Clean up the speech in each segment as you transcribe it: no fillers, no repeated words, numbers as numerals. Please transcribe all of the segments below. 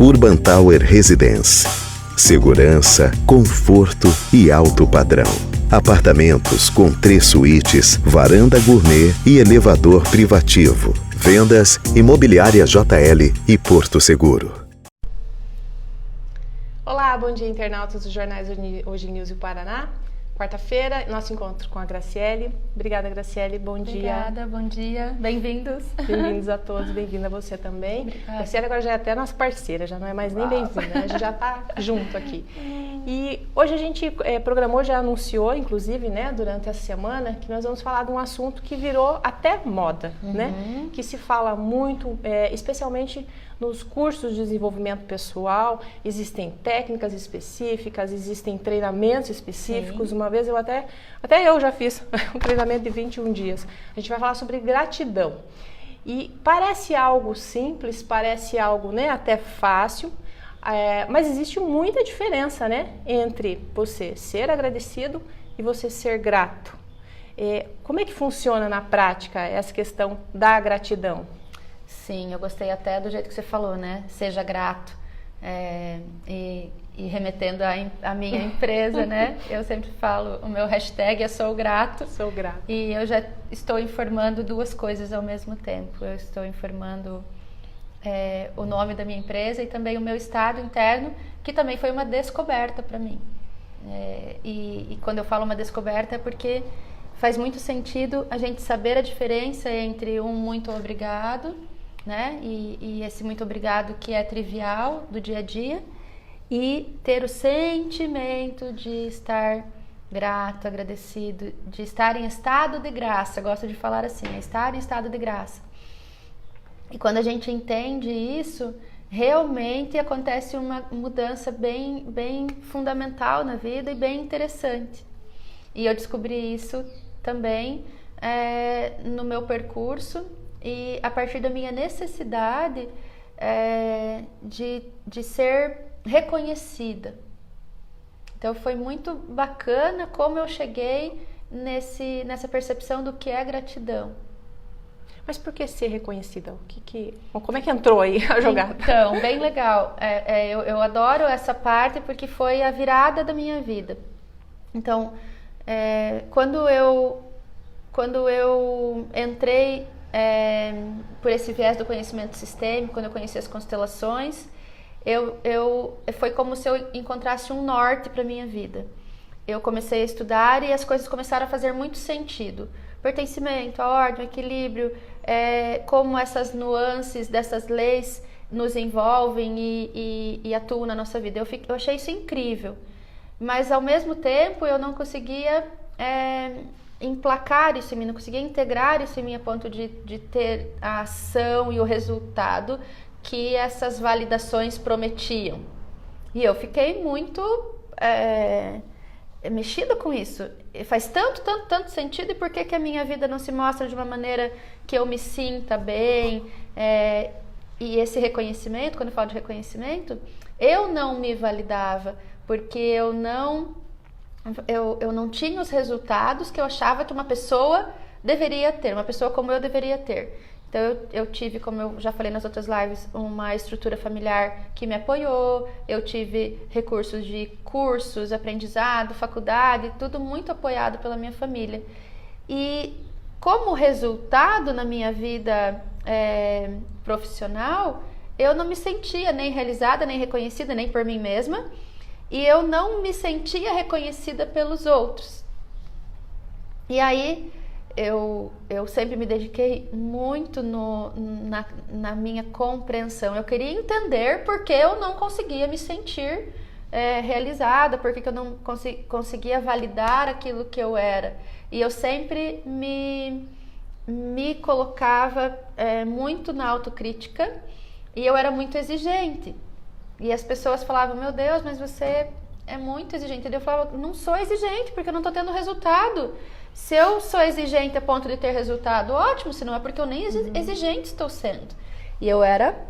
Urban Tower Residence. Segurança, conforto e alto padrão. Apartamentos com 3 suítes, varanda gourmet e elevador privativo. Vendas Imobiliária JL e Porto Seguro. Olá, bom dia internautas dos jornais Hoje News e Paraná. Quarta-feira, nosso encontro com a Graciele. Obrigada, Graciele, bom dia. Obrigada, bom dia, bem-vindos. Bem-vindos a todos, bem-vinda a você também. Obrigada. Graciele agora já é até nossa parceira, já não é mais nem bem-vinda, né? A gente já está junto aqui. E hoje a gente programou, já anunciou, inclusive, né, durante essa semana, que nós vamos falar de um assunto que virou até moda, né? Que se fala muito, especialmente nos cursos de desenvolvimento pessoal, existem técnicas específicas, existem treinamentos específicos. Sim. Uma vez até eu já fiz um treinamento de 21 dias. A gente vai falar sobre gratidão. E parece algo simples, parece algo, né, até fácil, mas existe muita diferença, né, entre você ser agradecido e você ser grato. Como é que funciona na prática essa questão da gratidão? Sim, eu gostei até do jeito que você falou, né? Seja grato. E remetendo à minha empresa, né? Eu sempre falo, o meu hashtag é sou grato. Sou grato. E eu já estou informando 2 coisas ao mesmo tempo. Eu estou informando o nome da minha empresa e também o meu estado interno, que também foi uma descoberta para mim. E quando eu falo uma descoberta é porque faz muito sentido a gente saber a diferença entre um muito obrigado, né? E esse muito obrigado que é trivial do dia a dia, e ter o sentimento de estar grato, agradecido, de estar em estado de graça. Eu gosto de falar assim, estar em estado de graça. E quando a gente entende isso, realmente acontece uma mudança bem, bem fundamental na vida e bem interessante. E eu descobri isso também no meu percurso, e a partir da minha necessidade de ser reconhecida. Então foi muito bacana como eu cheguei nessa percepção do que é gratidão. Mas por que ser reconhecida? Como é que entrou aí a jogada? Então, bem legal. Eu adoro essa parte porque foi a virada da minha vida. Então, quando eu entrei por esse viés do conhecimento sistêmico, quando eu conheci as constelações, foi como se eu encontrasse um norte para minha vida. Eu comecei a estudar e as coisas começaram a fazer muito sentido. Pertencimento, a ordem, o equilíbrio, como essas nuances dessas leis nos envolvem e atuam na nossa vida. Eu achei isso incrível, mas ao mesmo tempo eu não conseguia emplacar isso em mim, não conseguia integrar isso em mim a ponto de ter a ação e o resultado que essas validações prometiam. E eu fiquei muito mexida com isso. Faz tanto sentido, e por que a minha vida não se mostra de uma maneira que eu me sinta bem? E esse reconhecimento, quando eu falo de reconhecimento, eu não me validava, porque eu não tinha os resultados que eu achava que uma pessoa deveria ter, uma pessoa como eu deveria ter. Então eu tive, como eu já falei nas outras lives, uma estrutura familiar que me apoiou, eu tive recursos de cursos, aprendizado, faculdade, tudo muito apoiado pela minha família. E como resultado na minha vida profissional, eu não me sentia nem realizada, nem reconhecida, nem por mim mesma, e eu não me sentia reconhecida pelos outros. E aí eu sempre me dediquei muito na minha compreensão. Eu queria entender por que eu não conseguia me sentir realizada, por que eu não conseguia validar aquilo que eu era. E eu sempre me colocava muito na autocrítica, e eu era muito exigente. E as pessoas falavam, meu Deus, mas você é muito exigente. E eu falava, não sou exigente, porque eu não estou tendo resultado. Se eu sou exigente a ponto de ter resultado, ótimo, se não é porque eu nem exigente estou sendo. E eu era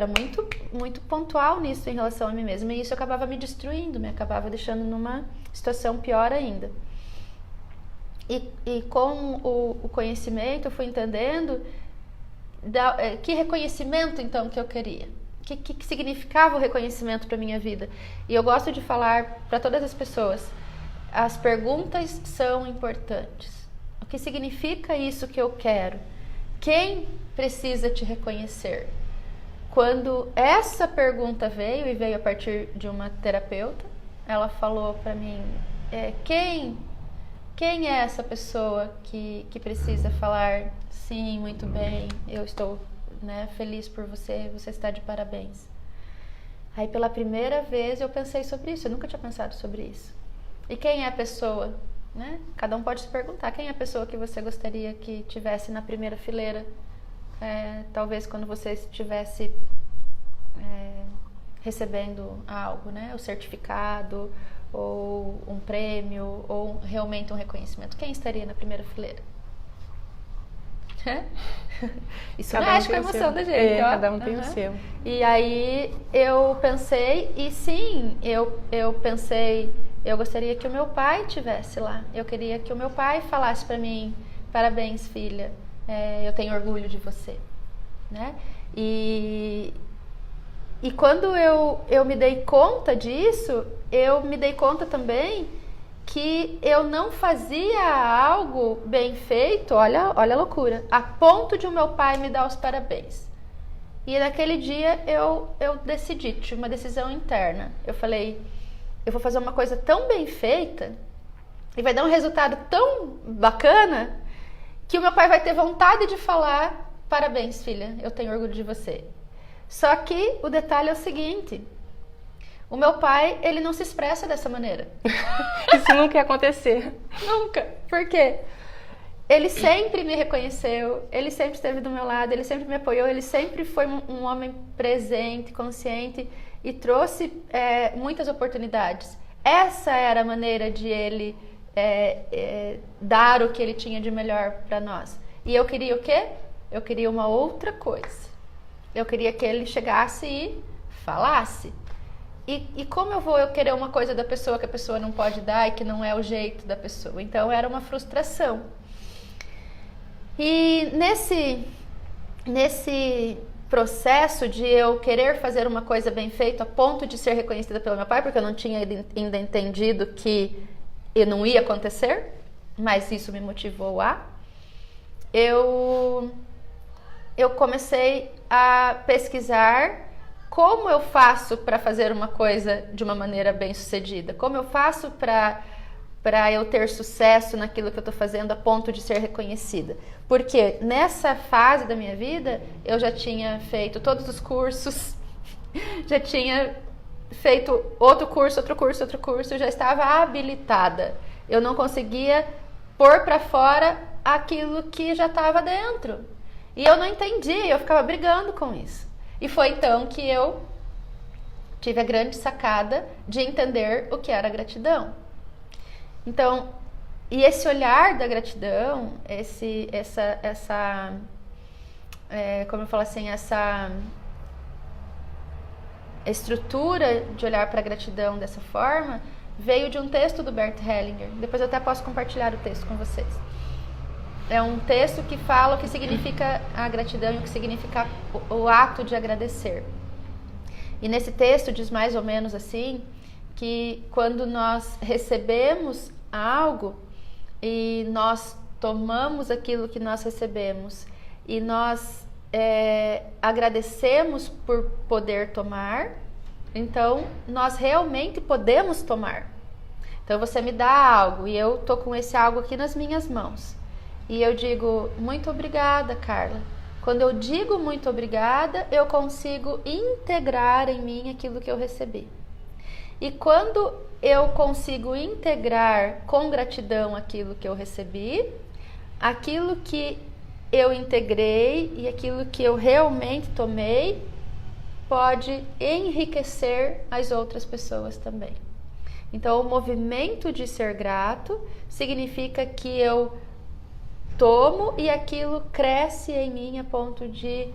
muito, muito pontual nisso em relação a mim mesma, e isso acabava me destruindo, me acabava deixando numa situação pior ainda. E com o conhecimento eu fui entendendo que reconhecimento então que eu queria. que significava o reconhecimento para minha vida. E eu gosto de falar para todas as pessoas, as perguntas são importantes. O que significa isso que eu quero? Quem precisa te reconhecer? Quando essa pergunta veio, e veio a partir de uma terapeuta, ela falou para mim, quem é essa pessoa que precisa falar, sim, muito bem, eu estou, né, feliz por você, você está de parabéns. Aí pela primeira vez eu pensei sobre isso, eu nunca tinha pensado sobre isso. E quem é a pessoa? Né? Cada um pode se perguntar, quem é a pessoa que você gostaria que tivesse na primeira fileira? Talvez quando você estivesse recebendo algo, né? O certificado, ou um prêmio, ou realmente um reconhecimento. Quem estaria na primeira fileira? Isso mexe com a emoção da gente. Cada um tem o seu. E aí eu pensei, e sim, eu pensei, eu gostaria que o meu pai estivesse lá. Eu queria que o meu pai falasse para mim, parabéns, filha, eu tenho orgulho de você, né? E quando eu me dei conta disso, eu me dei conta também que eu não fazia algo bem feito, olha a loucura, a ponto de o meu pai me dar os parabéns. E naquele dia eu decidi, tive uma decisão interna. Eu falei, eu vou fazer uma coisa tão bem feita e vai dar um resultado tão bacana que o meu pai vai ter vontade de falar, parabéns, filha, eu tenho orgulho de você. Só que o detalhe é o seguinte, o meu pai, ele não se expressa dessa maneira. Isso nunca ia acontecer. Nunca. Por quê? Ele sempre me reconheceu, ele sempre esteve do meu lado, ele sempre me apoiou, ele sempre foi um homem presente, consciente e trouxe muitas oportunidades. Essa era a maneira de ele dar o que ele tinha de melhor para nós. E eu queria o quê? Eu queria uma outra coisa. Eu queria que ele chegasse e falasse. E como eu vou querer uma coisa da pessoa que a pessoa não pode dar e que não é o jeito da pessoa? Então era uma frustração. E nesse processo de eu querer fazer uma coisa bem feita a ponto de ser reconhecida pelo meu pai, porque eu não tinha ainda entendido que não ia acontecer, mas isso me motivou eu comecei a pesquisar como eu faço para fazer uma coisa de uma maneira bem sucedida, como eu faço para eu ter sucesso naquilo que eu estou fazendo a ponto de ser reconhecida. Porque nessa fase da minha vida, eu já tinha feito todos os cursos, já tinha feito outro curso, eu já estava habilitada. Eu não conseguia pôr para fora aquilo que já estava dentro. E eu não entendia, eu ficava brigando com isso. E foi então que eu tive a grande sacada de entender o que era gratidão. Então, e esse olhar da gratidão, como eu falo assim, essa estrutura de olhar para a gratidão dessa forma, veio de um texto do Bert Hellinger. Depois eu até posso compartilhar o texto com vocês. É um texto que fala o que significa a gratidão e o que significa o ato de agradecer. E nesse texto diz mais ou menos assim, que quando nós recebemos algo e nós tomamos aquilo que nós recebemos e nós agradecemos por poder tomar, então nós realmente podemos tomar. Então você me dá algo e eu tô com esse algo aqui nas minhas mãos. E eu digo, muito obrigada, Carla. Quando eu digo muito obrigada, eu consigo integrar em mim aquilo que eu recebi. E quando eu consigo integrar com gratidão aquilo que eu recebi, aquilo que eu integrei e aquilo que eu realmente tomei pode enriquecer as outras pessoas também. Então, o movimento de ser grato significa que eu tomo e aquilo cresce em mim a ponto de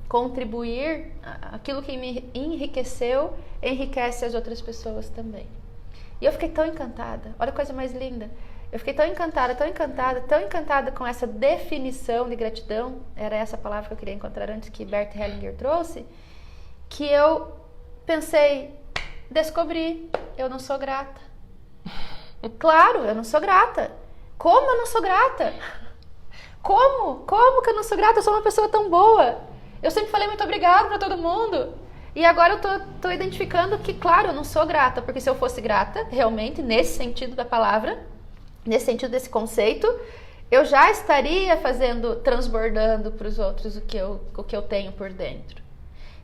contribuir, aquilo que me enriqueceu, enriquece as outras pessoas também. E eu fiquei tão encantada, olha a coisa mais linda. Eu fiquei tão encantada, tão encantada, tão encantada com essa definição de gratidão, era essa palavra que eu queria encontrar antes que Bert Hellinger trouxe, que eu pensei, descobri, eu não sou grata. Claro, eu não sou grata. Como eu não sou grata? Como que eu não sou grata? Eu sou uma pessoa tão boa. Eu sempre falei muito obrigado pra todo mundo. E agora eu tô identificando que, claro, eu não sou grata, porque se eu fosse grata, realmente, nesse sentido da palavra, nesse sentido desse conceito, eu já estaria transbordando para os outros o que eu tenho por dentro.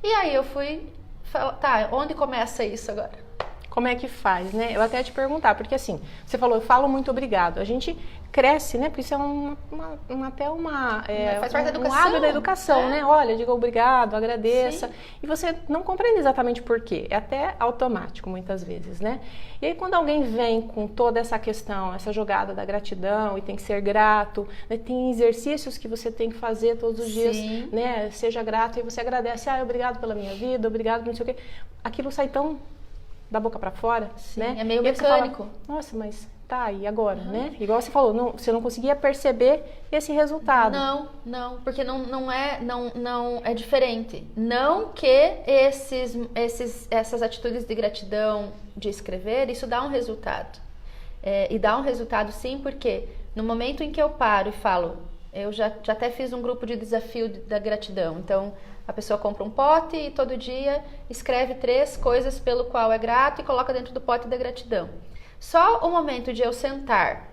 E aí eu fui falar, tá, onde começa isso agora? Como é que faz, né? Eu até te perguntar, porque assim, você falou, eu falo muito obrigado. A gente cresce, né? Porque isso é faz parte da um educação, hábito da educação, né? Olha, diga obrigado, agradeça. Sim. E você não compreende exatamente por quê. É até automático, muitas vezes, né? E aí, quando alguém vem com toda essa questão, essa jogada da gratidão e tem que ser grato, né? Tem exercícios que você tem que fazer todos os dias, né? Seja grato e você agradece. Obrigado pela minha vida, obrigado por não sei o quê. Aquilo sai tão da boca pra fora, né? É meio e mecânico. Fala, nossa, mas tá, e agora, né? Igual você falou, você não conseguia perceber esse resultado. Não, porque não é diferente. Não que essas atitudes de gratidão, de escrever, isso dá um resultado. E dá um resultado sim, porque no momento em que eu paro e falo, eu já até fiz um grupo de desafio da gratidão, então a pessoa compra um pote e todo dia escreve 3 coisas pelo qual é grato e coloca dentro do pote da gratidão. Só o momento de eu sentar,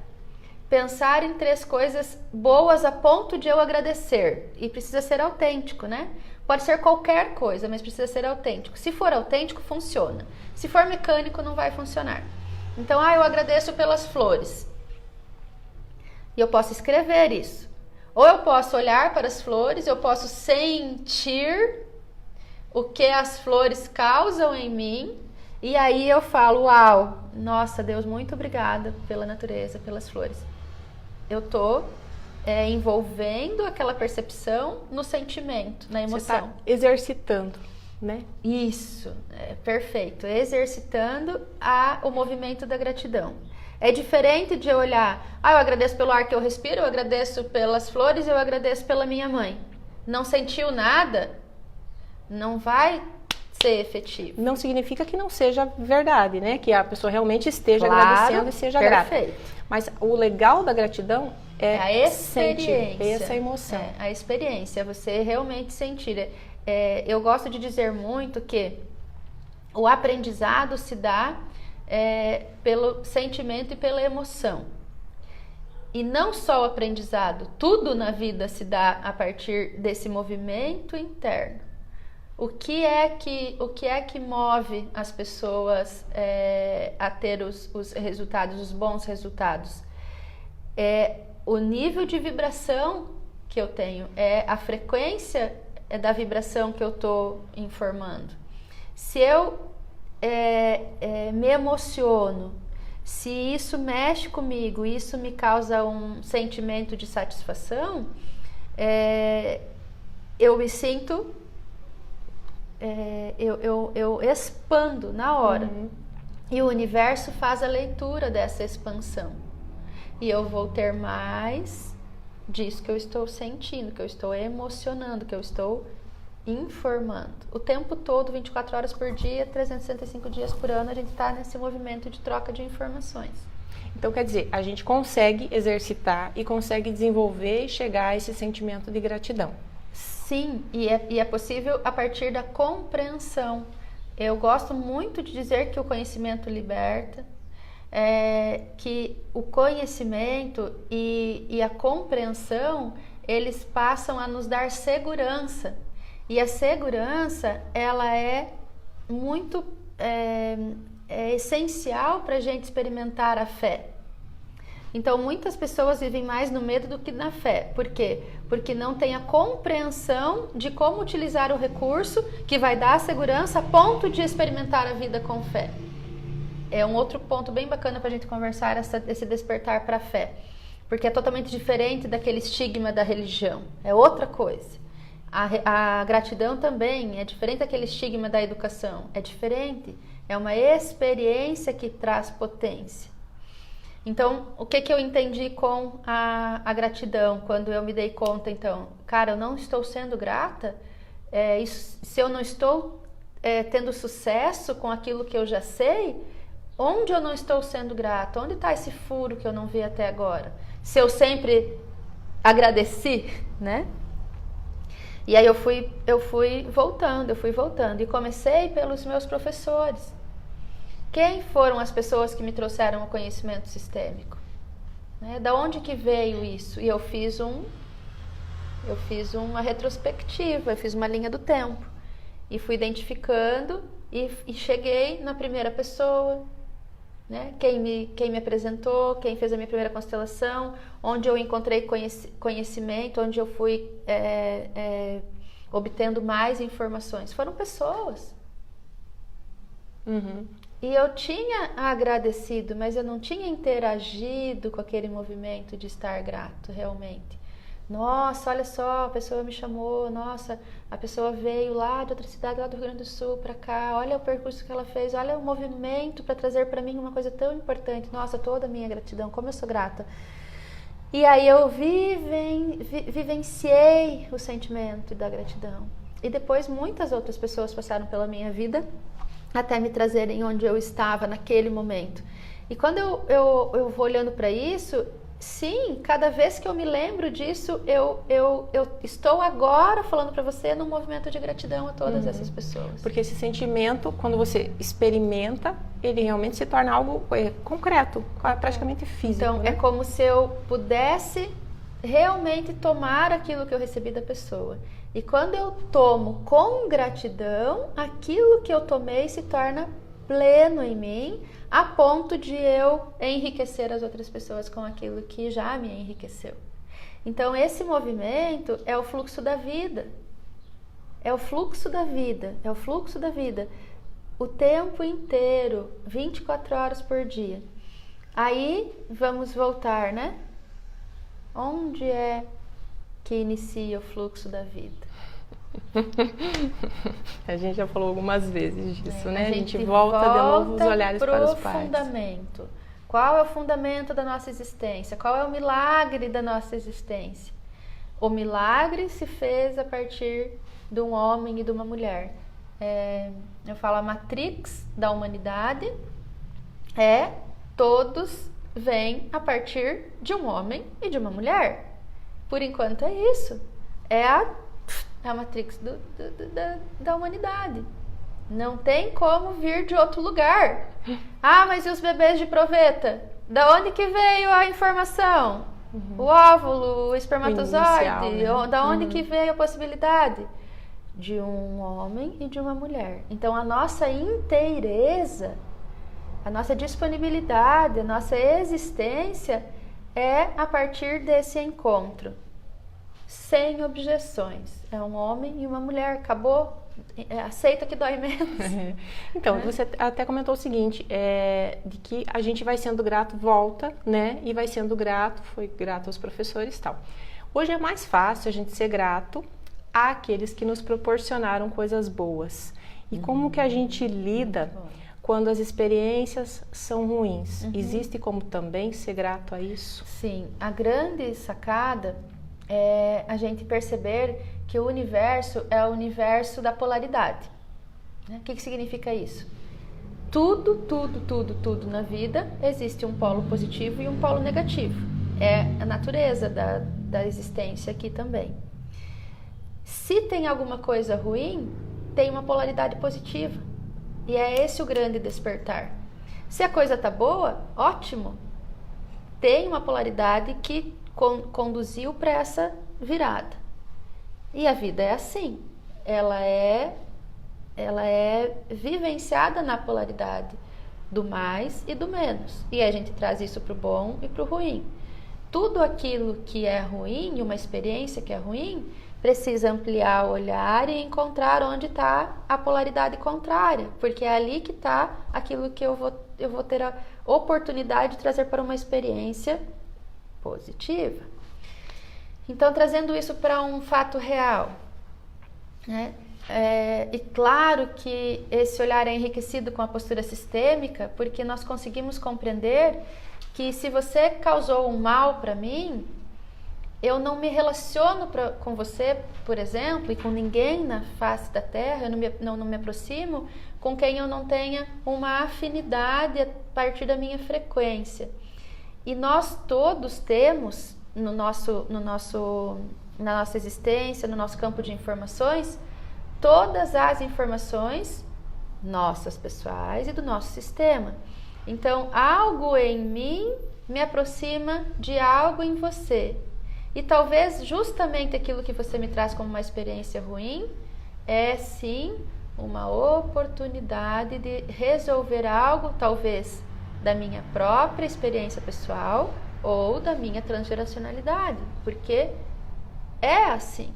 pensar em 3 coisas boas a ponto de eu agradecer, e precisa ser autêntico, né? Pode ser qualquer coisa, mas precisa ser autêntico. Se for autêntico, funciona. Se for mecânico, não vai funcionar. Então, eu agradeço pelas flores. E eu posso escrever isso. Ou eu posso olhar para as flores, eu posso sentir o que as flores causam em mim, e aí eu falo, uau, nossa Deus, muito obrigada pela natureza, pelas flores. Eu tô envolvendo aquela percepção no sentimento, na emoção. Você tá exercitando, né? Isso, perfeito. Exercitando o movimento da gratidão. É diferente de eu olhar, eu agradeço pelo ar que eu respiro, eu agradeço pelas flores, eu agradeço pela minha mãe. Não sentiu nada, não vai ser efetivo. Não significa que não seja verdade, né? Que a pessoa realmente esteja agradecendo e seja grata. Mas o legal da gratidão é a experiência, sentir essa emoção. A experiência, você realmente sentir. Eu gosto de dizer muito que o aprendizado se dá pelo sentimento e pela emoção. E não só o aprendizado, tudo na vida se dá a partir desse movimento interno. O que é que move as pessoas a ter os resultados, os bons resultados? É o nível de vibração que eu tenho, é a frequência da vibração que eu estou informando. Se eu me emociono, se isso mexe comigo, isso me causa um sentimento de satisfação, eu me sinto, eu expando na hora. E o universo faz a leitura dessa expansão. E eu vou ter mais disso que eu estou sentindo, que eu estou emocionando, que eu estou informando. O tempo todo, 24 horas por dia, 365 dias por ano, a gente está nesse movimento de troca de informações. Então, quer dizer, a gente consegue exercitar e consegue desenvolver e chegar a esse sentimento de gratidão. Sim, e é possível a partir da compreensão. Eu gosto muito de dizer que o conhecimento liberta, que o conhecimento e a compreensão, eles passam a nos dar segurança. E a segurança, ela é muito essencial para a gente experimentar a fé. Então, muitas pessoas vivem mais no medo do que na fé. Por quê? Porque não tem a compreensão de como utilizar o recurso que vai dar a segurança a ponto de experimentar a vida com fé. É um outro ponto bem bacana para a gente conversar, esse despertar para a fé. Porque é totalmente diferente daquele estigma da religião. É outra coisa. A gratidão também é diferente daquele estigma da educação. É diferente. É uma experiência que traz potência. Então, o que eu entendi com a gratidão, quando eu me dei conta, então, cara, eu não estou sendo grata, se eu não estou tendo sucesso com aquilo que eu já sei, onde eu não estou sendo grata? Onde está esse furo que eu não vi até agora? Se eu sempre agradeci, né? E aí eu fui voltando, e comecei pelos meus professores. Quem foram as pessoas que me trouxeram o conhecimento sistêmico? Né? Da onde que veio isso? E eu fiz uma retrospectiva, eu fiz uma linha do tempo. E fui identificando e cheguei na primeira pessoa, né? Quem me apresentou, quem fez a minha primeira constelação, onde eu encontrei conhecimento, onde eu fui obtendo mais informações. Foram pessoas. Uhum. E eu tinha agradecido, mas eu não tinha interagido com aquele movimento de estar grato realmente. Nossa, olha só, a pessoa me chamou, nossa, a pessoa veio lá de outra cidade, lá do Rio Grande do Sul para cá, olha o percurso que ela fez, olha o movimento para trazer para mim uma coisa tão importante. Nossa, toda a minha gratidão, como eu sou grata. E aí eu vivenciei o sentimento da gratidão. E depois muitas outras pessoas passaram pela minha vida até me trazerem onde eu estava naquele momento. E quando eu vou olhando para isso, sim, cada vez que eu me lembro disso, eu estou agora falando para você num movimento de gratidão a todas essas pessoas. Porque esse sentimento, quando você experimenta, ele realmente se torna algo concreto, praticamente físico. Então, né? É como se eu pudesse realmente tomar aquilo que eu recebi da pessoa. E quando eu tomo com gratidão, aquilo que eu tomei se torna pleno em mim, a ponto de eu enriquecer as outras pessoas com aquilo que já me enriqueceu. Então, esse movimento é o fluxo da vida. É o fluxo da vida. É o fluxo da vida. O tempo inteiro, 24 horas por dia. Aí, vamos voltar, né? Onde é que inicia o fluxo da vida? A gente já falou algumas vezes disso, né? A gente volta de novo os olhares para os pais. Fundamento. Qual é o fundamento da nossa existência? Qual é o milagre da nossa existência? O milagre se fez a partir de um homem e de uma mulher. Eu falo a matrix da humanidade todos vêm a partir de um homem e de uma mulher. Por enquanto é isso. É a matrix da humanidade. Não tem como vir de outro lugar. Ah, mas e os bebês de proveta? Da onde que veio a informação? O óvulo, o espermatozoide? Inicial, né? Da onde que veio a possibilidade? De um homem e de uma mulher. Então a nossa inteireza, a nossa disponibilidade, a nossa existência é a partir desse encontro. Sem objeções. É um homem e uma mulher. Acabou. Aceita que dói menos. Então, você até comentou o seguinte, de que a gente vai sendo grato, volta, né? E vai sendo grato, foi grato aos professores e tal. Hoje é mais fácil a gente ser grato àqueles que nos proporcionaram coisas boas. E como que a gente lida quando as experiências são ruins? Existe como também ser grato a isso? Sim, a grande sacada é a gente perceber que o universo é o universo da polaridade. O que significa isso? Tudo na vida existe um polo positivo e um polo negativo. É a natureza da existência aqui também. Se tem alguma coisa ruim, tem uma polaridade positiva. E é esse o grande despertar. Se a coisa tá boa, ótimo. Tem uma polaridade que conduziu para essa virada. E a vida é assim. Ela é vivenciada na polaridade do mais e do menos. E a gente traz isso para o bom e para o ruim. Tudo aquilo que é ruim, uma experiência que é ruim, precisa ampliar o olhar e encontrar onde está a polaridade contrária, porque é ali que está aquilo que eu vou ter a oportunidade de trazer para uma experiência positiva. Então, trazendo isso para um fato real, né? E claro que esse olhar é enriquecido com a postura sistêmica, porque nós conseguimos compreender que se você causou um mal para mim, eu não me relaciono com você, por exemplo, e com ninguém na face da Terra, eu não me aproximo com quem eu não tenha uma afinidade a partir da minha frequência. E nós todos temos na nossa existência, no nosso campo de informações, todas as informações nossas pessoais e do nosso sistema. Então, algo em mim me aproxima de algo em você. E talvez justamente aquilo que você me traz como uma experiência ruim é sim uma oportunidade de resolver algo, talvez da minha própria experiência pessoal ou da minha transgeracionalidade, porque é assim.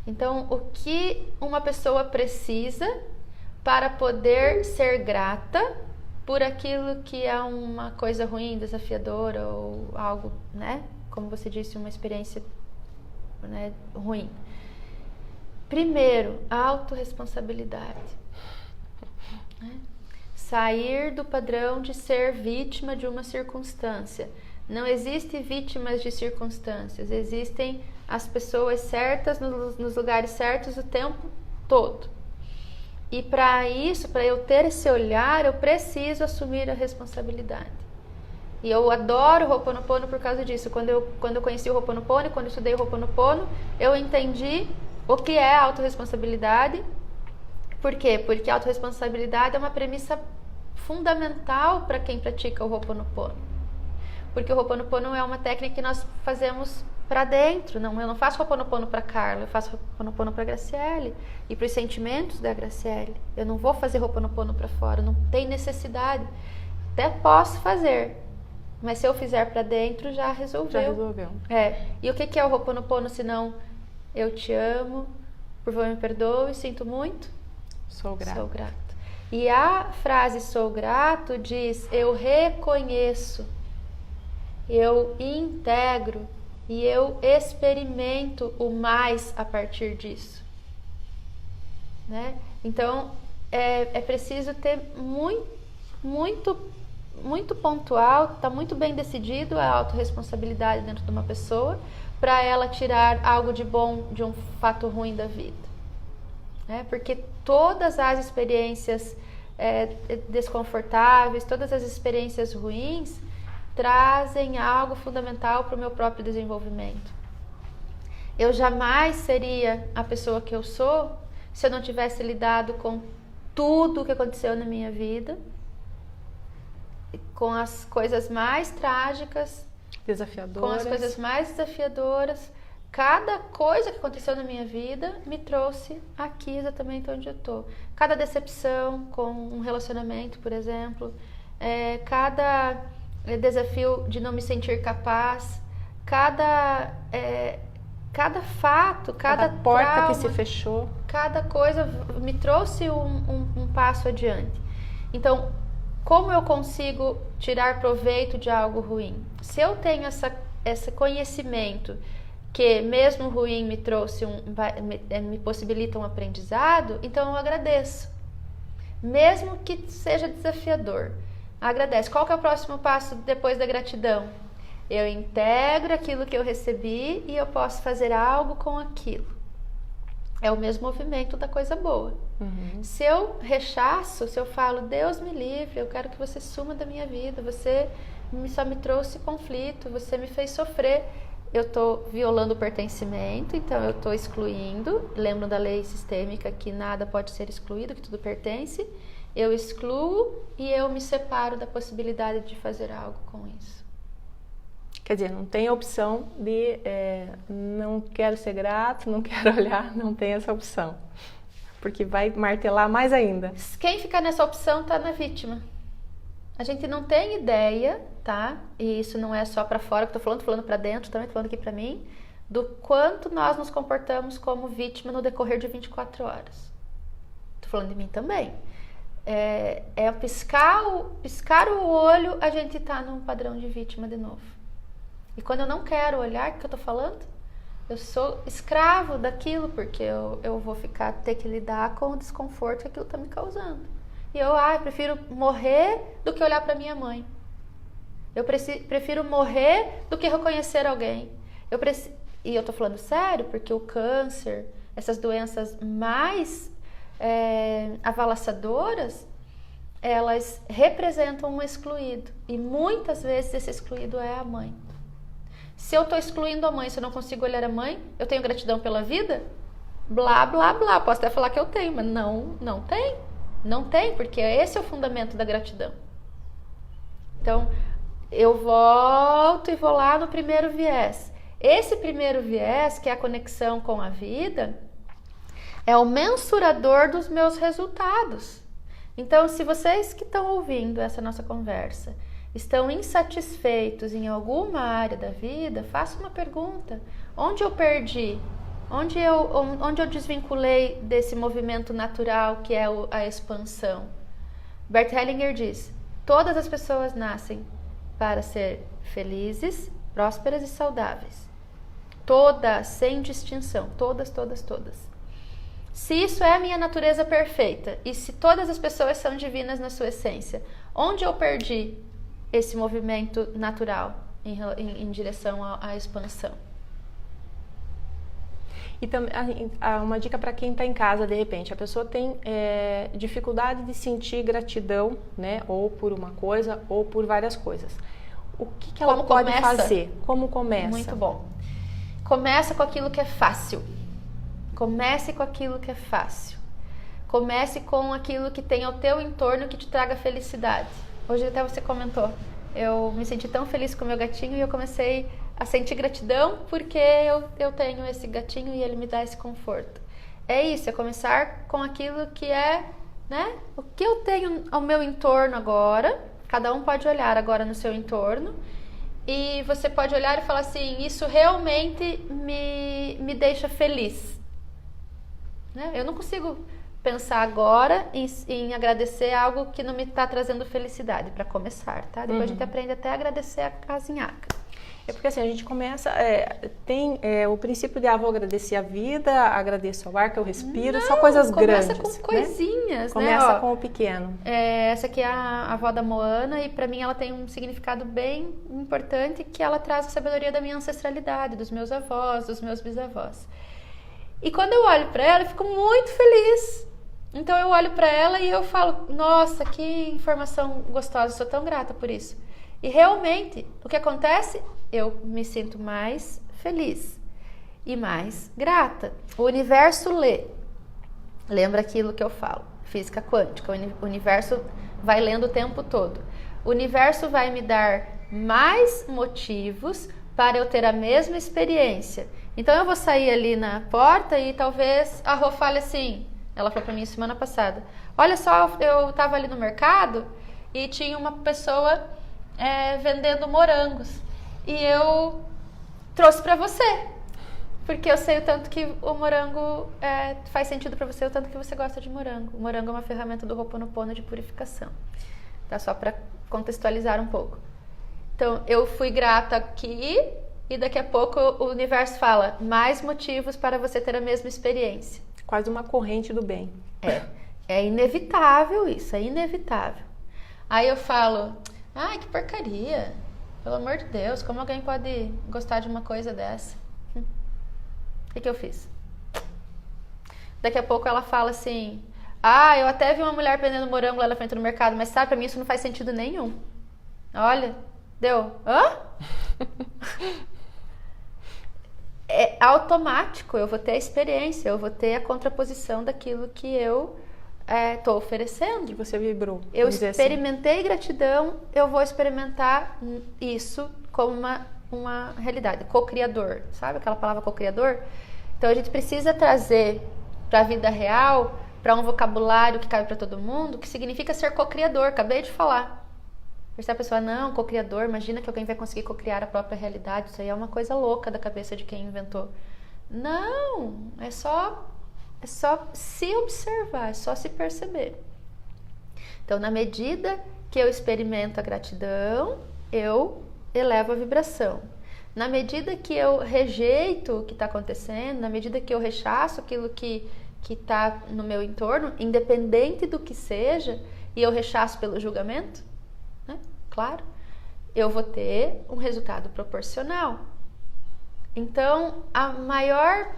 Então, o que uma pessoa precisa para poder ser grata por aquilo que é uma coisa ruim, desafiadora ou algo, né? Como você disse, uma experiência, né, ruim. Primeiro, autorresponsabilidade. Né? Sair do padrão de ser vítima de uma circunstância. Não existe vítimas de circunstâncias, existem as pessoas certas nos lugares certos o tempo todo. E para isso, para eu ter esse olhar, eu preciso assumir a responsabilidade. E eu adoro o Ho'oponopono por causa disso. Quando eu conheci o Ho'oponopono, quando eu estudei o Ho'oponopono, eu entendi o que é autorresponsabilidade. Por quê? Porque a autorresponsabilidade é uma premissa fundamental para quem pratica o Ho'oponopono. Porque o Ho'oponopono é uma técnica que nós fazemos para dentro. Eu não faço Ho'oponopono para Carla, eu faço Ho'oponopono para Graciele e para os sentimentos da Graciele. Eu não vou fazer Ho'oponopono para fora, não tem necessidade. Até posso fazer, mas se eu fizer para dentro, já resolveu. Já resolveu. E o que é o Ho'oponopono senão eu te amo, por favor me perdoe, sinto muito? Sou grato. Sou grato. E a frase sou grato diz eu reconheço, eu integro e eu experimento o mais a partir disso. Né? Então, é preciso ter muito pontual, está muito bem decidido a autorresponsabilidade dentro de uma pessoa para ela tirar algo de bom de um fato ruim da vida. Né? Porque todas as experiências desconfortáveis, todas as experiências ruins trazem algo fundamental para o meu próprio desenvolvimento. Eu jamais seria a pessoa que eu sou se eu não tivesse lidado com tudo o que aconteceu na minha vida, com as coisas mais trágicas, desafiadoras. Com as coisas mais desafiadoras. Cada coisa que aconteceu na minha vida me trouxe aqui exatamente onde eu estou. Cada decepção com um relacionamento, por exemplo, cada desafio de não me sentir capaz, cada fato, cada porta trauma, que se fechou, cada coisa me trouxe um passo adiante. Então, como eu consigo tirar proveito de algo ruim? Se eu tenho esse conhecimento que mesmo ruim me trouxe me possibilita um aprendizado, então eu agradeço. Mesmo que seja desafiador, agradece. Qual que é o próximo passo depois da gratidão? Eu integro aquilo que eu recebi e eu posso fazer algo com aquilo. É o mesmo movimento da coisa boa. Uhum. Se eu rechaço, se eu falo, Deus me livre, eu quero que você suma da minha vida, você só me trouxe conflito, você me fez sofrer, eu estou violando o pertencimento, então eu estou excluindo. Lembro da lei sistêmica que nada pode ser excluído, que tudo pertence. Eu excluo e eu me separo da possibilidade de fazer algo com isso. Quer dizer, não tem opção de não quero ser grato, não quero olhar, não tem essa opção. Porque vai martelar mais ainda. Quem ficar nessa opção está na vítima. A gente não tem ideia, tá? E isso não é só para fora que eu tô falando para dentro, também tô falando aqui para mim, do quanto nós nos comportamos como vítima no decorrer de 24 horas. Tô falando de mim também. Piscar o olho, a gente tá num padrão de vítima de novo. E quando eu não quero olhar, o que eu tô falando? Eu sou escravo daquilo, porque eu vou ter que lidar com o desconforto que aquilo tá me causando. E eu prefiro morrer do que olhar para minha mãe. Eu prefiro morrer do que reconhecer alguém. E eu tô falando sério, porque o câncer, essas doenças mais avalaçadoras, elas representam um excluído. E muitas vezes esse excluído é a mãe. Se eu estou excluindo a mãe, se eu não consigo olhar a mãe, eu tenho gratidão pela vida? Blá, blá, blá. Posso até falar que eu tenho, mas não tem. Não tem, porque esse é o fundamento da gratidão. Então, eu volto e vou lá no primeiro viés. Esse primeiro viés, que é a conexão com a vida, é o mensurador dos meus resultados. Então, se vocês que estão ouvindo essa nossa conversa estão insatisfeitos em alguma área da vida, faça uma pergunta. Onde eu perdi? Onde eu desvinculei desse movimento natural que é a expansão? Bert Hellinger diz: todas as pessoas nascem para ser felizes, prósperas e saudáveis. Todas, sem distinção. Todas, todas, todas. Se isso é a minha natureza perfeita e se todas as pessoas são divinas na sua essência, onde eu perdi esse movimento natural em direção à expansão? E também uma dica para quem está em casa, de repente, a pessoa tem dificuldade de sentir gratidão, né? Ou por uma coisa ou por várias coisas. O que ela pode fazer? Como começa? Muito bom. Começa com aquilo que é fácil. Comece com aquilo que é fácil. Comece com aquilo que tem ao teu entorno que te traga felicidade. Hoje até você comentou, eu me senti tão feliz com o meu gatinho e eu comecei a sentir gratidão porque eu tenho esse gatinho e ele me dá esse conforto. É isso, é começar com aquilo que é, né? O que eu tenho ao meu entorno agora, cada um pode olhar agora no seu entorno e você pode olhar e falar assim, isso realmente me deixa feliz. Né? Eu não consigo pensar agora em agradecer algo que não me está trazendo felicidade, para começar, tá? Depois a gente aprende até a agradecer a casinhaca. É porque assim, a gente começa, tem o princípio de vou agradecer a vida, agradeço ao ar que eu respiro, só coisas grandes. Começa com coisinhas, né? Começa com o pequeno. Essa aqui é a avó da Moana e para mim ela tem um significado bem importante, que ela traz a sabedoria da minha ancestralidade, dos meus avós, dos meus bisavós. E quando eu olho para ela, eu fico muito feliz. Então eu olho para ela e eu falo, nossa, que informação gostosa, sou tão grata por isso. E realmente, o que acontece? Eu me sinto mais feliz e mais grata. O universo lê. Lembra aquilo que eu falo, física quântica. O universo vai lendo o tempo todo. O universo vai me dar mais motivos para eu ter a mesma experiência. Então eu vou sair ali na porta e talvez a Rô fale assim, ela falou pra mim semana passada, olha só, eu tava ali no mercado e tinha uma pessoa vendendo morangos e eu trouxe pra você, porque eu sei o tanto que o morango faz sentido pra você, o tanto que você gosta de morango. O morango é uma ferramenta do Ho'oponopono de purificação, tá? Só pra contextualizar um pouco. Então eu fui grata aqui e daqui a pouco o universo fala mais motivos para você ter a mesma experiência. Quase uma corrente do bem. É inevitável isso, é inevitável. Aí eu falo, ai, que porcaria, pelo amor de Deus, como alguém pode gostar de uma coisa dessa? O que eu fiz? Daqui a pouco ela fala assim, eu até vi uma mulher vendendo morango lá na frente do mercado, mas sabe, pra mim isso não faz sentido nenhum. Olha, deu, hã? É automático, eu vou ter a experiência, eu vou ter a contraposição daquilo que eu estou oferecendo. Que você vibrou. Eu experimentei gratidão, eu vou experimentar isso como uma realidade. Co-criador, sabe aquela palavra co-criador? Então a gente precisa trazer para a vida real, para um vocabulário que cabe para todo mundo, que significa ser co-criador, acabei de falar. Se a pessoa, não, co-criador, imagina que alguém vai conseguir co-criar a própria realidade, isso aí é uma coisa louca da cabeça de quem inventou. Não, é só se observar, é só se perceber. Então, na medida que eu experimento a gratidão, eu elevo a vibração. Na medida que eu rejeito o que está acontecendo, na medida que eu rechaço aquilo que está no meu entorno, independente do que seja, e eu rechaço pelo julgamento, né? Claro, eu vou ter um resultado proporcional. Então, a maior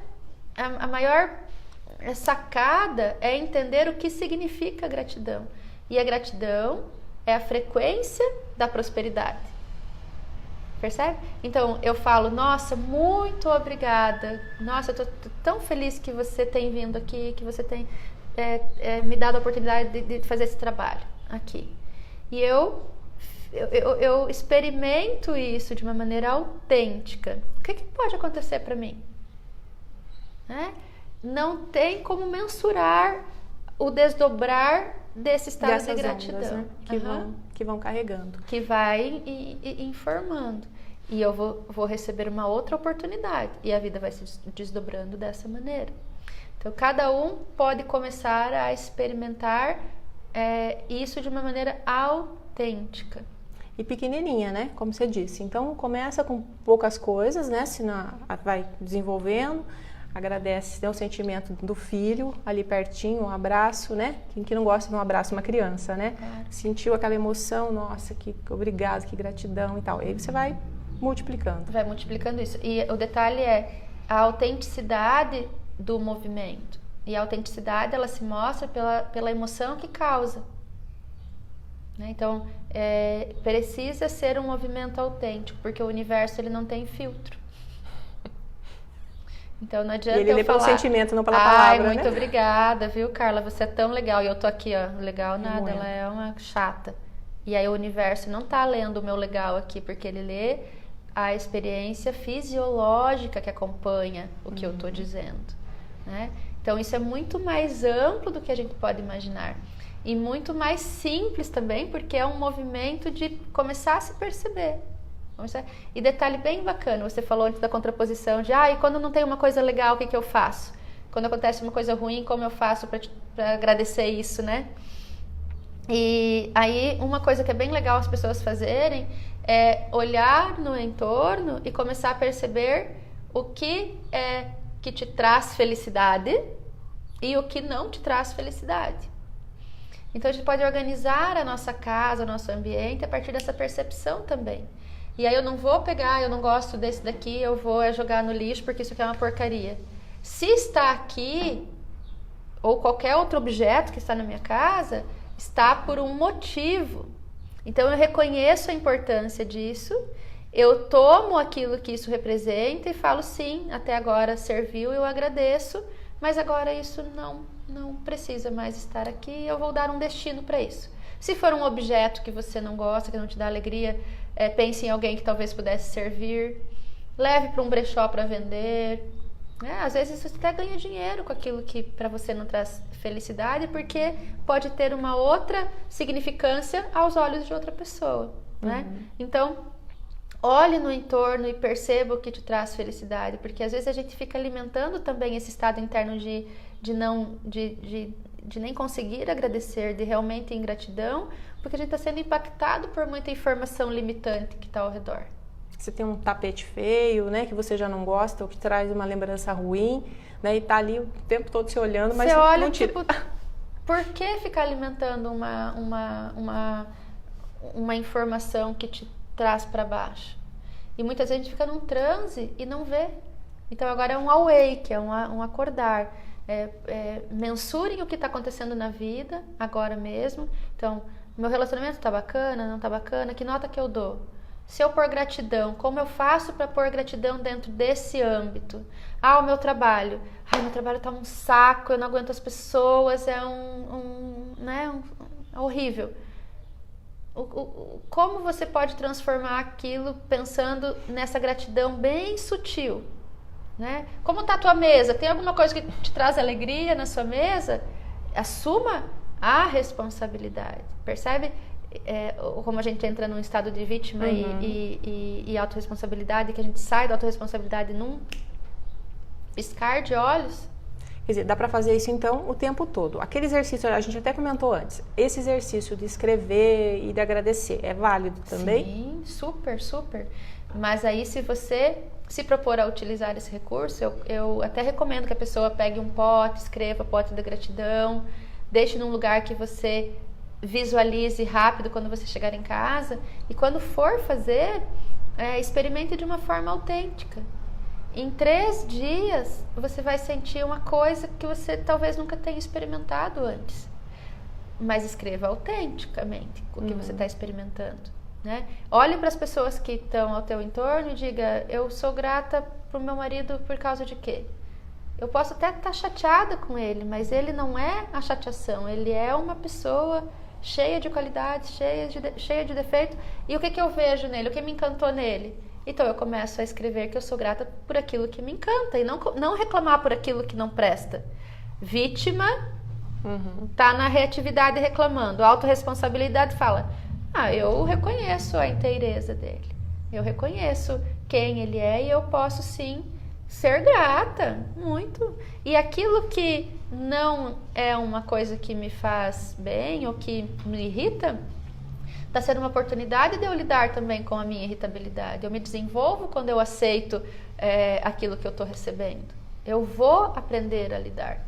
sacada é entender o que significa gratidão. E a gratidão é a frequência da prosperidade. Percebe? Então, eu falo, nossa, muito obrigada. Nossa, eu tô tão feliz que você tem vindo aqui, que você tem me dado a oportunidade de fazer esse trabalho aqui. E eu experimento isso de uma maneira autêntica. O que pode acontecer para mim? Não tem como mensurar o desdobrar desse estado dessas de gratidão. Ondas, né? Que vão carregando. Que vai informando. E eu vou receber uma outra oportunidade. E a vida vai se desdobrando dessa maneira. Então, cada um pode começar a experimentar isso de uma maneira autêntica. E pequenininha, né? Como você disse. Então, começa com poucas coisas, né? Vai desenvolvendo, agradece, tem o sentimento do filho ali pertinho, um abraço, né? Quem que não gosta de um abraço, uma criança, né? Sentiu aquela emoção, nossa, que obrigado, que gratidão e tal. E aí você vai multiplicando. Vai multiplicando isso. E o detalhe é a autenticidade do movimento. E a autenticidade, ela se mostra pela emoção que causa. Então, precisa ser um movimento autêntico, porque o universo ele não tem filtro. Então não adianta ele lê pelo sentimento, não pela palavra, ai, muito né? obrigada, viu, Carla? Você é tão legal. E eu tô aqui, ó, legal nada, ela é uma chata. E aí o universo não tá lendo o meu legal aqui, porque ele lê a experiência fisiológica que acompanha o que eu tô dizendo, né? Então isso é muito mais amplo do que a gente pode imaginar. E muito mais simples também, porque é um movimento de começar a se perceber. E detalhe bem bacana, você falou antes da contraposição de e quando não tem uma coisa legal, o que eu faço? Quando acontece uma coisa ruim, como eu faço para agradecer isso, né? E aí uma coisa que é bem legal as pessoas fazerem é olhar no entorno e começar a perceber o que é que te traz felicidade e o que não te traz felicidade. Então a gente pode organizar a nossa casa, o nosso ambiente a partir dessa percepção também. E aí eu não vou pegar, eu não gosto desse daqui, eu vou jogar no lixo porque isso aqui é uma porcaria. Se está aqui, ou qualquer outro objeto que está na minha casa, está por um motivo. Então eu reconheço a importância disso, eu tomo aquilo que isso representa e falo sim, até agora serviu, eu agradeço, mas agora isso não precisa mais estar aqui, eu vou dar um destino para isso. Se for um objeto que você não gosta, que não te dá alegria, pense em alguém que talvez pudesse servir, leve para um brechó para vender. Às vezes você até ganha dinheiro com aquilo que para você não traz felicidade, porque pode ter uma outra significância aos olhos de outra pessoa, né? Então, olhe no entorno e perceba o que te traz felicidade, porque às vezes a gente fica alimentando também esse estado interno de nem conseguir agradecer, de realmente ingratidão, porque a gente está sendo impactado por muita informação limitante que está ao redor. Você tem um tapete feio, né, que você já não gosta, ou que traz uma lembrança ruim, né, e tá ali o tempo todo se olhando, mas você olha, não tira. Tipo, por que ficar alimentando uma informação que te traz para baixo? E muitas vezes a gente fica num transe e não vê. Então agora é um awake, é um acordar. Mensurem o que está acontecendo na vida, agora mesmo. Então, meu relacionamento está bacana, não está bacana? Que nota que eu dou? Se eu pôr gratidão, como eu faço para pôr gratidão dentro desse âmbito? O meu trabalho. Meu trabalho está um saco, eu não aguento as pessoas, é horrível. Como você pode transformar aquilo pensando nessa gratidão bem sutil? Né? Como está a tua mesa? Tem alguma coisa que te traz alegria na sua mesa? Assuma a responsabilidade. Percebe como a gente entra num estado de vítima e autorresponsabilidade, que a gente sai da autorresponsabilidade num piscar de olhos? Quer dizer, dá para fazer isso então o tempo todo. Aquele exercício, a gente até comentou antes, esse exercício de escrever e de agradecer, é válido também? Sim, super, super. Mas aí se você se propor a utilizar esse recurso, eu até recomendo que a pessoa pegue um pote, escreva pote da gratidão, deixe num lugar que você visualize rápido quando você chegar em casa. E quando for fazer, experimente de uma forma autêntica. Em 3 dias, você vai sentir uma coisa que você talvez nunca tenha experimentado antes. Mas escreva autenticamente o que você está experimentando, né? Olhe para as pessoas que estão ao teu entorno e diga: eu sou grata pro meu marido por causa de quê? Eu posso até estar chateada com ele, mas ele não é a chateação. Ele é uma pessoa cheia de qualidades, cheia de defeito. E o que eu vejo nele? O que me encantou nele? Então eu começo a escrever que eu sou grata por aquilo que me encanta e não reclamar por aquilo que não presta. Vítima tá na reatividade reclamando. Autorresponsabilidade fala: eu reconheço a inteireza dele. Eu reconheço quem ele é e eu posso sim ser grata, muito. E aquilo que não é uma coisa que me faz bem ou que me irrita, está sendo uma oportunidade de eu lidar também com a minha irritabilidade. Eu me desenvolvo quando eu aceito aquilo que eu estou recebendo. Eu vou aprender a lidar.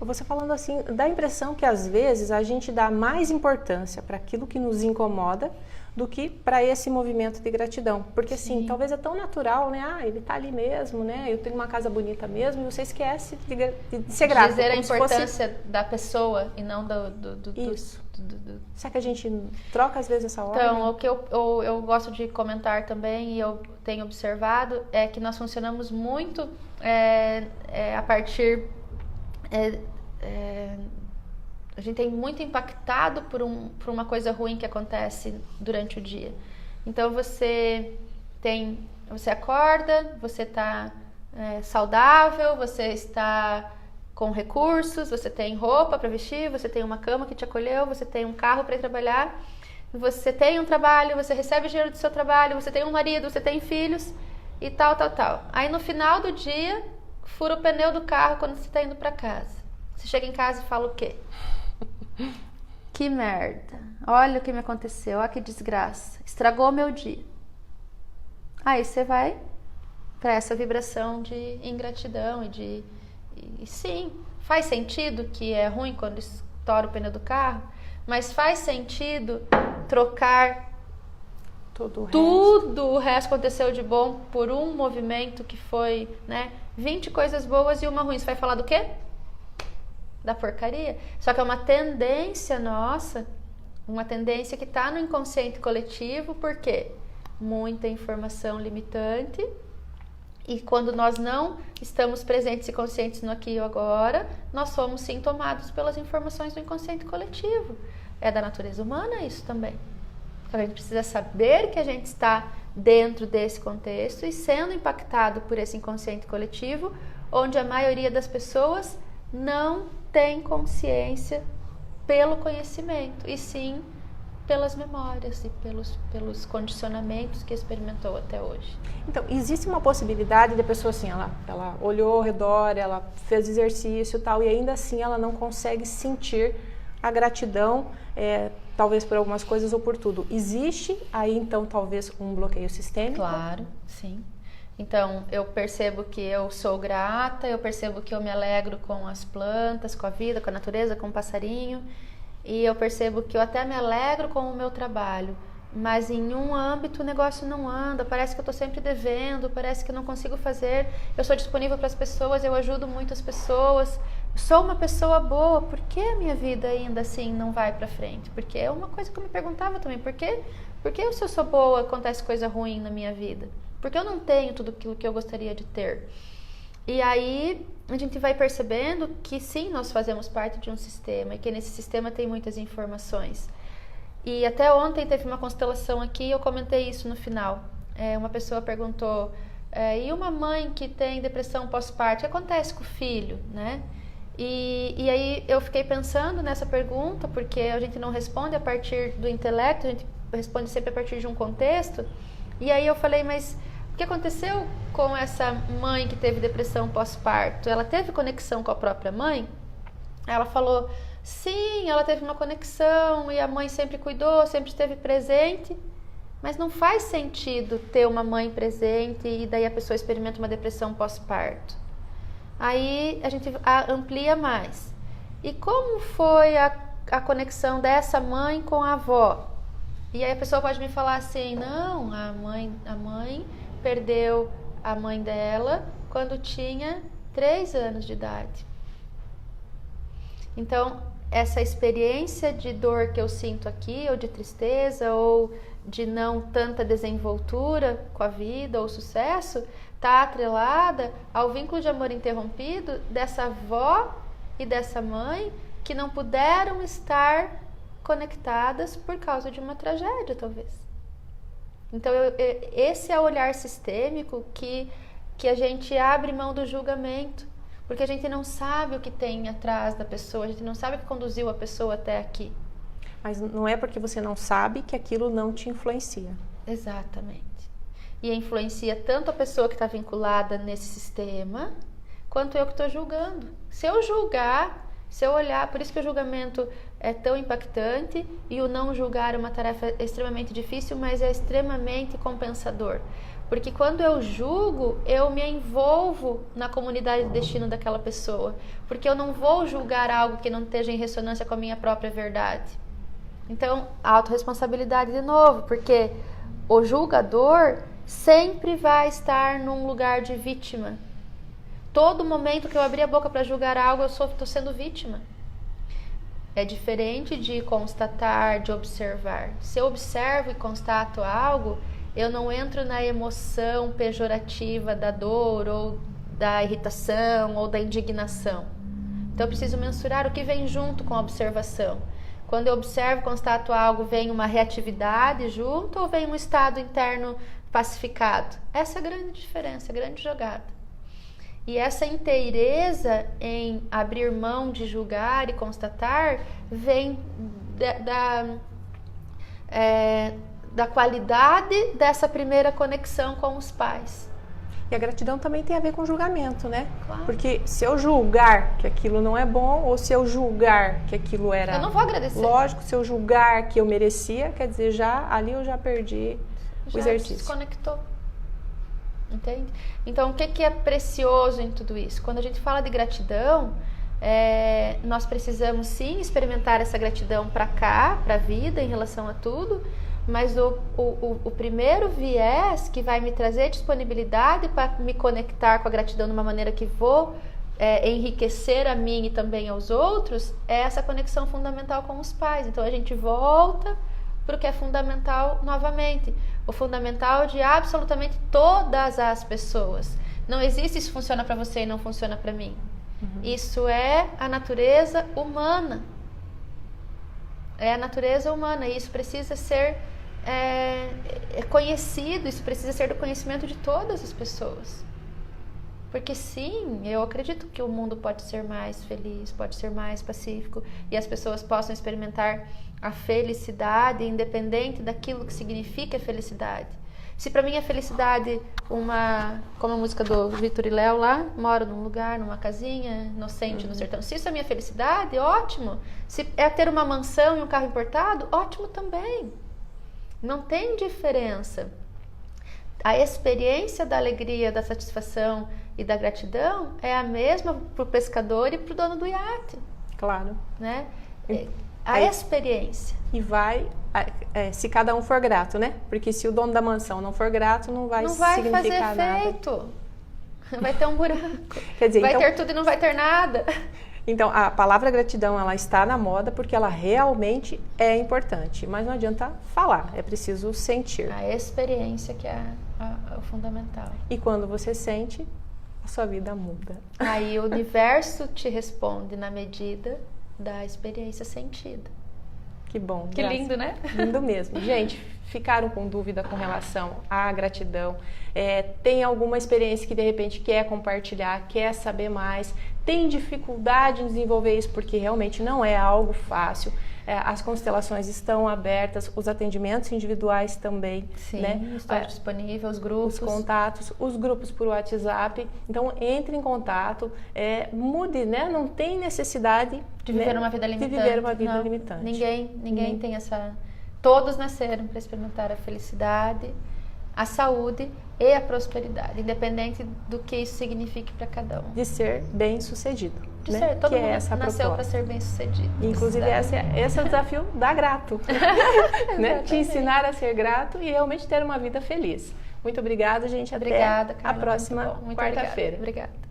Você falando assim, dá a impressão que às vezes a gente dá mais importância para aquilo que nos incomoda do que para esse movimento de gratidão. Porque assim, talvez é tão natural, né? Ele tá ali mesmo, né? Eu tenho uma casa bonita mesmo, e você esquece de ser grato. Dizer a importância da pessoa e não do Isso. Será que a gente troca às vezes essa ordem? Então, o que eu gosto de comentar também, e eu tenho observado, é que nós funcionamos muito a partir... a gente tem muito impactado por uma coisa ruim que acontece durante o dia. Então você acorda, você está saudável, você está com recursos, você tem roupa para vestir, você tem uma cama que te acolheu, você tem um carro para ir trabalhar, você tem um trabalho, você recebe dinheiro do seu trabalho, você tem um marido, você tem filhos e tal. Aí no final do dia, fura o pneu do carro quando você está indo para casa. Você chega em casa e fala o quê? Que merda, olha o que me aconteceu, olha que desgraça, estragou meu dia. Aí você vai para essa vibração de ingratidão e sim, faz sentido que é ruim quando estoura o pneu do carro, mas faz sentido trocar tudo o resto que aconteceu de bom por um movimento que foi, 20 coisas boas e uma ruim. Você vai falar do quê? Da porcaria. Só que é uma tendência nossa, uma tendência que está no inconsciente coletivo, porque muita informação limitante, e quando nós não estamos presentes e conscientes no aqui e agora, nós somos sim tomados pelas informações do inconsciente coletivo. É da natureza humana isso também. Então a gente precisa saber que a gente está dentro desse contexto e sendo impactado por esse inconsciente coletivo, onde a maioria das pessoas não tem consciência pelo conhecimento, e sim pelas memórias e pelos condicionamentos que experimentou até hoje. Então, existe uma possibilidade de a pessoa assim, ela olhou ao redor, ela fez exercício e tal, e ainda assim ela não consegue sentir a gratidão, talvez por algumas coisas ou por tudo. Existe aí então talvez um bloqueio sistêmico? Claro, sim. Então, eu percebo que eu sou grata, eu percebo que eu me alegro com as plantas, com a vida, com a natureza, com o passarinho. E eu percebo que eu até me alegro com o meu trabalho, mas em um âmbito o negócio não anda, parece que eu estou sempre devendo, parece que eu não consigo fazer. Eu sou disponível para as pessoas, eu ajudo muito as pessoas, sou uma pessoa boa, por que a minha vida ainda assim não vai para frente? Porque é uma coisa que eu me perguntava também, por que se eu sou boa acontece coisa ruim na minha vida? Porque eu não tenho tudo aquilo que eu gostaria de ter. E aí a gente vai percebendo que sim, nós fazemos parte de um sistema e que nesse sistema tem muitas informações. E até ontem teve uma constelação aqui e eu comentei isso no final. Uma pessoa perguntou, e uma mãe que tem depressão pós-parto, o que acontece com o filho, né? E aí eu fiquei pensando nessa pergunta, porque a gente não responde a partir do intelecto, a gente responde sempre a partir de um contexto. E aí eu falei, mas o que aconteceu com essa mãe que teve depressão pós-parto? Ela teve conexão com a própria mãe? Ela falou, sim, ela teve uma conexão e a mãe sempre cuidou, sempre esteve presente, mas não faz sentido ter uma mãe presente e daí a pessoa experimenta uma depressão pós-parto. Aí a gente amplia mais. E como foi a conexão dessa mãe com a avó. E aí a pessoa pode me falar assim, não, a mãe perdeu a mãe dela quando tinha 3 anos de idade. Então, essa experiência de dor que eu sinto aqui, ou de tristeza, ou de não tanta desenvoltura com a vida ou sucesso, está atrelada ao vínculo de amor interrompido dessa avó e dessa mãe que não puderam estar conectadas por causa de uma tragédia, talvez. Então, esse é o olhar sistêmico que a gente abre mão do julgamento, porque a gente não sabe o que tem atrás da pessoa, a gente não sabe o que conduziu a pessoa até aqui. Mas não é porque você não sabe que aquilo não te influencia. Exatamente. E influencia tanto a pessoa que está vinculada nesse sistema, quanto eu que estou julgando. Se eu julgar, se eu olhar, por isso que o julgamento é tão impactante e o não julgar é uma tarefa extremamente difícil, mas é extremamente compensador. Porque quando eu julgo, eu me envolvo na comunidade de destino daquela pessoa. Porque eu não vou julgar algo que não esteja em ressonância com a minha própria verdade. Então, autorresponsabilidade de novo, porque o julgador sempre vai estar num lugar de vítima. Todo momento que eu abrir a boca para julgar algo, eu estou sendo vítima. É diferente de constatar, de observar. Se eu observo e constato algo, eu não entro na emoção pejorativa da dor ou da irritação ou da indignação. Então eu preciso mensurar o que vem junto com a observação. Quando eu observo, constato algo, vem uma reatividade junto ou vem um estado interno pacificado? Essa é a grande diferença, a grande jogada. E essa inteireza em abrir mão de julgar e constatar vem da qualidade dessa primeira conexão com os pais. E a gratidão também tem a ver com julgamento, né? Claro. Porque se eu julgar que aquilo não é bom, ou se eu julgar que aquilo era... Eu não vou agradecer. Lógico, se eu julgar que eu merecia, quer dizer, ali eu já perdi o exercício. Já desconectou. Entende? Então, o que é precioso em tudo isso? Quando a gente fala de gratidão, nós precisamos sim experimentar essa gratidão para cá, para a vida, em relação a tudo, mas o primeiro viés que vai me trazer disponibilidade para me conectar com a gratidão de uma maneira que vou enriquecer a mim e também aos outros, é essa conexão fundamental com os pais. Então, a gente volta para o que é fundamental novamente. O fundamental de absolutamente todas as pessoas. Não existe isso funciona para você e não funciona para mim. Uhum. Isso é a natureza humana. É a natureza humana e isso precisa ser conhecido, isso precisa ser do conhecimento de todas as pessoas. Porque sim, eu acredito que o mundo pode ser mais feliz, pode ser mais pacífico e as pessoas possam experimentar a felicidade independente daquilo que significa a felicidade. Se para mim a felicidade, como a música do Vitor e Léo lá, moro num lugar, numa casinha, inocente no sertão. Se isso é minha felicidade, ótimo. Se é ter uma mansão e um carro importado, ótimo também. Não tem diferença. A experiência da alegria, da satisfação e da gratidão é a mesma para o pescador e para o dono do iate. Claro. Né? A experiência. E vai, se cada um for grato, né? Porque se o dono da mansão não for grato, não vai significar fazer efeito. Vai ter um buraco. Quer dizer, vai ter tudo e não vai ter nada. Então, a palavra gratidão, ela está na moda porque ela realmente é importante. Mas não adianta falar, é preciso sentir. A experiência que é o fundamental. E quando você sente, a sua vida muda. Aí o universo te responde na medida da experiência sentida. Que bom. Que lindo, né? Lindo mesmo. Gente, ficaram com dúvida com relação à gratidão? Tem alguma experiência que de repente quer compartilhar, quer saber mais? Tem dificuldade em desenvolver isso porque realmente não é algo fácil. As constelações estão abertas, os atendimentos individuais também. Sim, né? Estão disponíveis, os grupos. Os contatos, os grupos por WhatsApp. Então, entre em contato, mude, né? Não tem necessidade de viver uma vida limitante. De viver uma vida limitante. Ninguém tem essa... Todos nasceram para experimentar a felicidade, a saúde e a prosperidade, independente do que isso signifique para cada um. De ser bem-sucedido. De né? ser, todo que mundo é essa nasceu para proposta. ser bem-sucedido. Inclusive, esse é o desafio da grato. Né? Te ensinar a ser grato e realmente ter uma vida feliz. Muito obrigada, gente. Obrigada, Até Carla, a próxima muito quarta-feira. Obrigada.